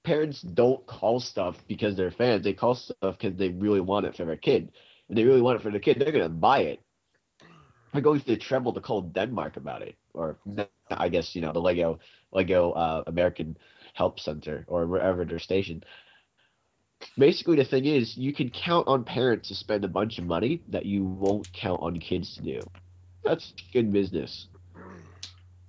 parents don't call stuff because they're fans. They call stuff because they really want it for their kid. If they really want it for their kid, they're gonna buy it. They're going to the trouble to call Denmark about it, or I guess the Lego American Help Center or wherever they're stationed. Basically, the thing is, you can count on parents to spend a bunch of money that you won't count on kids to do. That's good business.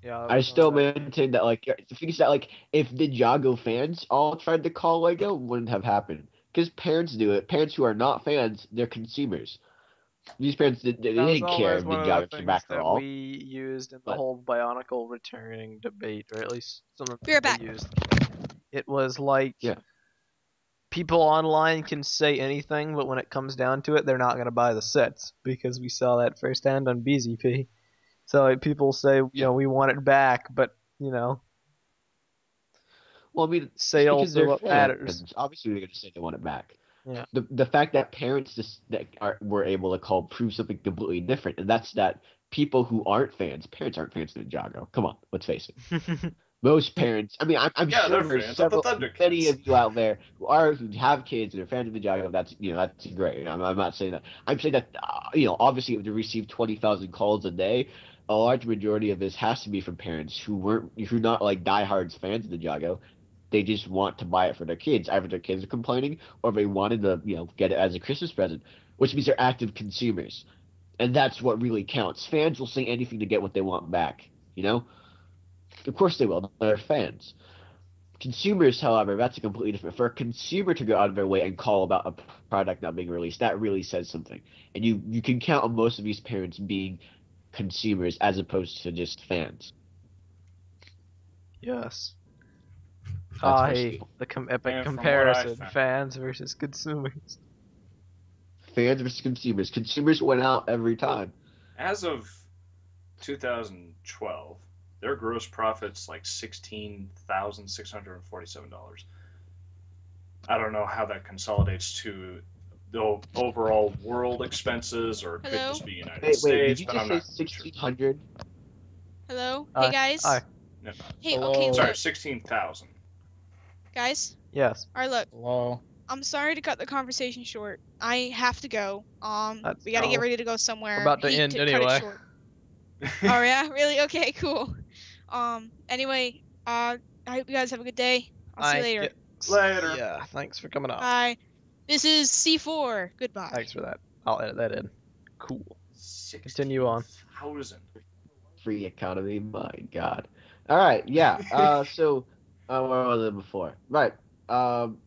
Yeah. I still maintain that, the thing is that, if Ninjago fans all tried to call Lego, it wouldn't have happened. Because parents do it. Parents who are not fans, they're consumers. These parents, they didn't care if Ninjago came back at all. We used in the whole Bionicle returning debate, or at least some of Be right the back. used. It was like, Yeah. people online can say anything, but when it comes down to it, they're not going to buy the sets, because we saw that firsthand on BZP. So people say, we want it back, but, Well, I mean, sales are what matters. Obviously, they're going to say they want it back. Yeah. The fact that parents were able to call proves something completely different, and that's that people who aren't fans, parents aren't fans of Ninjago. Come on, let's face it. Most parents, I mean, I'm Yeah, sure they're there's fans of the Thundercats. many of you out there who have kids and are fans of Ninjago. That's great. I'm not saying that. I'm saying that obviously to receive 20,000 calls a day, a large majority of this has to be from parents who not diehards fans of Ninjago. They just want to buy it for their kids. Either their kids are complaining, or they wanted to, get it as a Christmas present, which means they're active consumers, and that's what really counts. Fans will say anything to get what they want back. Of course they will. They're fans. Consumers, however, that's a completely different. For a consumer to go out of their way and call about a product not being released, that really says something. And you can count on most of these parents being consumers as opposed to just fans. Yes. That's The epic And from what I comparison: found- fans versus consumers. Fans versus consumers. Consumers went out every time. As of 2012, their gross profit's like $16,647. I don't know how that consolidates to the overall world expenses, or it could Hello? just be United Wait, States, did you but just I'm say not sure. 1,600? Hello? Hi. Hey guys. Hi. No, Hey, Hello? okay, sorry, look. 16,000. Guys. Yes. Alright, look. Hello. I'm sorry to cut the conversation short. I have to go. We gotta get ready to go somewhere. We're about to Hate end cut anyway. it short. Oh yeah? Really? Okay, cool. Anyway, I hope you guys have a good day. I'll see you later. Later. Yeah. Thanks for coming on. Bye. This is C4. Goodbye. Thanks for that. I'll edit that in. Cool. Continue on. 16,000. Free economy, my God. All right, yeah. So, where was I before? Right. I'm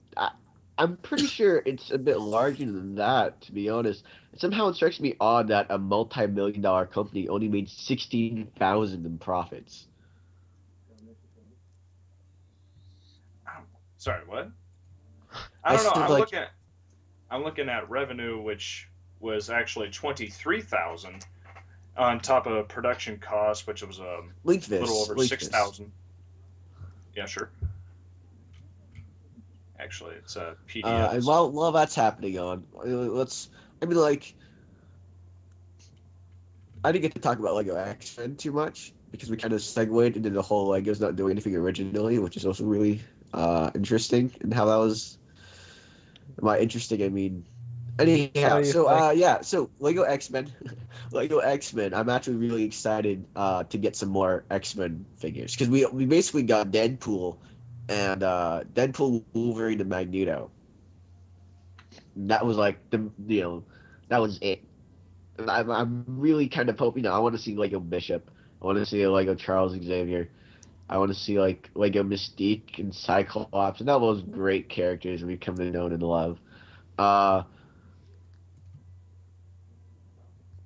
pretty sure it's a bit larger than that, to be honest. Somehow it strikes me odd that a multi-million-dollar company only made 16,000 in profits. Sorry, what? I I don't know. still I'm looking at revenue, which was actually 23,000 on top of production costs, which was a Link this. little over link 6,000. Yeah, sure. Actually, it's a this. PDF. And while that's happening on, I didn't get to talk about Lego X-Men too much, because we kind of segued into the whole Lego's not doing anything originally, which is also really interesting, and how that was. By interesting, I mean. Anyhow, What do you so so Lego X-Men, Lego X-Men. I'm actually really excited to get some more X-Men figures, because we basically got Deadpool and Deadpool, Wolverine, and Magneto. And that was like that was it. And I'm really kind of hoping. I want to see Lego Bishop. I want to see a Lego Charles Xavier. I want to see Lego Mystique and Cyclops, and all those great characters we've come to know and love. But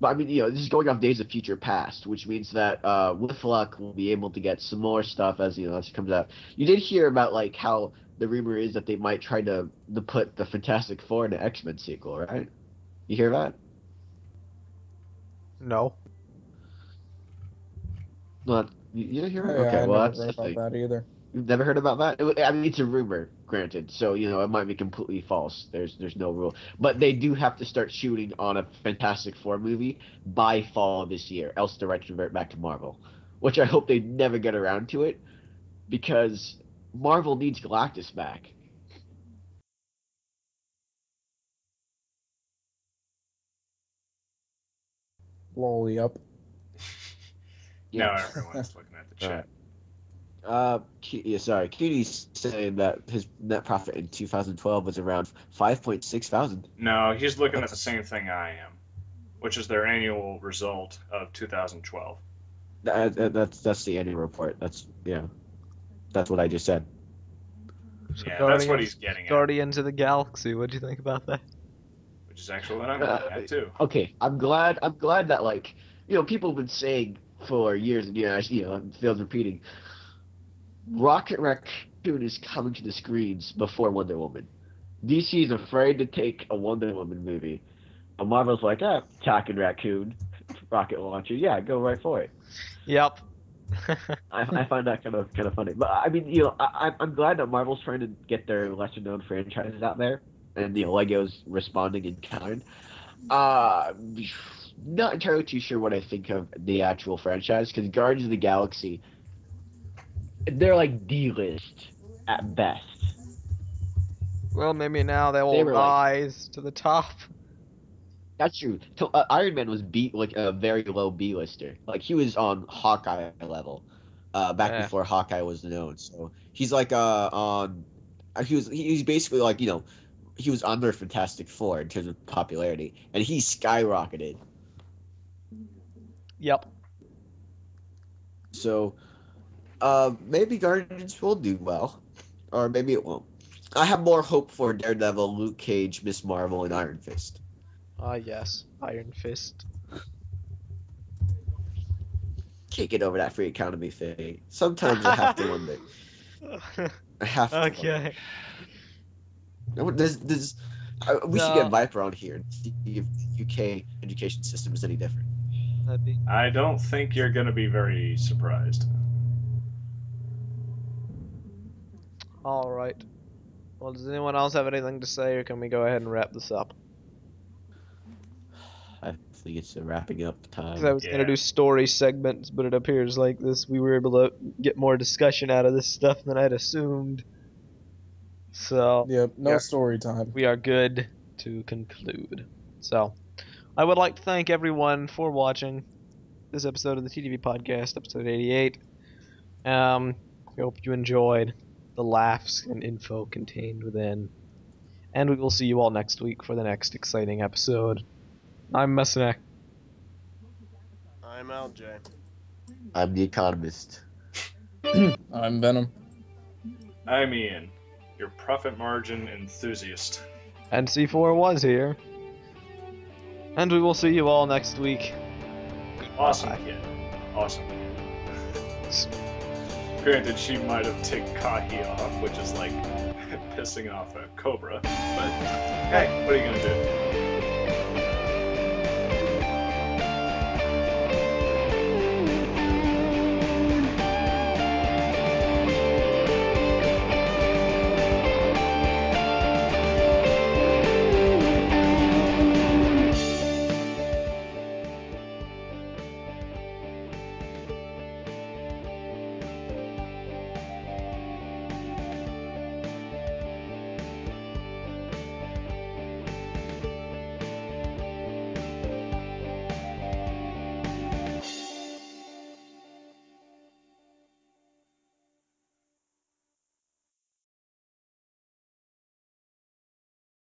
I mean, this is going off Days of Future Past, which means that with luck we'll be able to get some more stuff as as it comes out. You did hear about how the rumor is that they might try to put the Fantastic Four in an X-Men sequel, right? You hear that? No. Well, You didn't hear it? Oh, yeah, Okay, I well never that's read the about thing. that either. You've never heard about that? I mean, it's a rumor, granted. So it might be completely false. There's no rule, but they do have to start shooting on a Fantastic Four movie by fall of this year, else the rights revert back to Marvel. Which I hope they never get around to it, because Marvel needs Galactus back. Lolly up. Now everyone's looking at the chat. Sorry, Cutie's saying that his net profit in 2012 was around 5.6 thousand. No, he's looking at the same thing I am, which is their annual result of 2012. That's the annual report. That's what I just said. Yeah, that's what he's getting at, Guardians of the Galaxy. What'd you think about that? which is actually what I'm looking at too. Okay, I'm glad that people have been saying for years and years, it feels repeating. Rocket Raccoon is coming to the screens before Wonder Woman. DC is afraid to take a Wonder Woman movie. And Marvel's like, Talking Raccoon, rocket launcher, yeah, go right for it. Yep. I find that kind of funny. But I mean, I'm glad that Marvel's trying to get their lesser known franchises out there, and Lego's responding in kind. Not entirely too sure what I think of the actual franchise, because Guardians of the Galaxy, they're like D-list at best. Well, maybe now they will They were rise to the top. That's true. So Iron Man was a very low B-lister. Like he was on Hawkeye level, back before Hawkeye was known. So he's like on. He's basically like he was under Fantastic Four in terms of popularity, and he skyrocketed. Yep. So, maybe Guardians will do well, or maybe it won't. I have more hope for Daredevil, Luke Cage, Miss Marvel, and Iron Fist. Yes. Iron Fist. Can't get over that free economy thing. Sometimes I have to wonder. I have to. Okay. Wonder. We should get Viper on here and see if the UK education system is any different. That'd be... I don't think you're going to be very surprised. All right. Well, does anyone else have anything to say, or can we go ahead and wrap this up? I think it's a wrapping up time. Because I was gonna do story segments, but it appears like we were able to get more discussion out of this stuff than I'd assumed. So Yep, no story time. we are good to conclude. So I would like to thank everyone for watching this episode of the TTV Podcast, episode 88. I hope you enjoyed the laughs and info contained within. And we will see you all next week for the next exciting episode. I'm Messinek. I'm Eljay. I'm the economist. I'm Venom. I'm Ian, your profit margin enthusiast. And C4 was here. And we will see you all next week. Awesome Bye. kid. Awesome kid. Granted, she might have ticked Kahi off, which is like pissing off a cobra. But hey, what are you gonna do?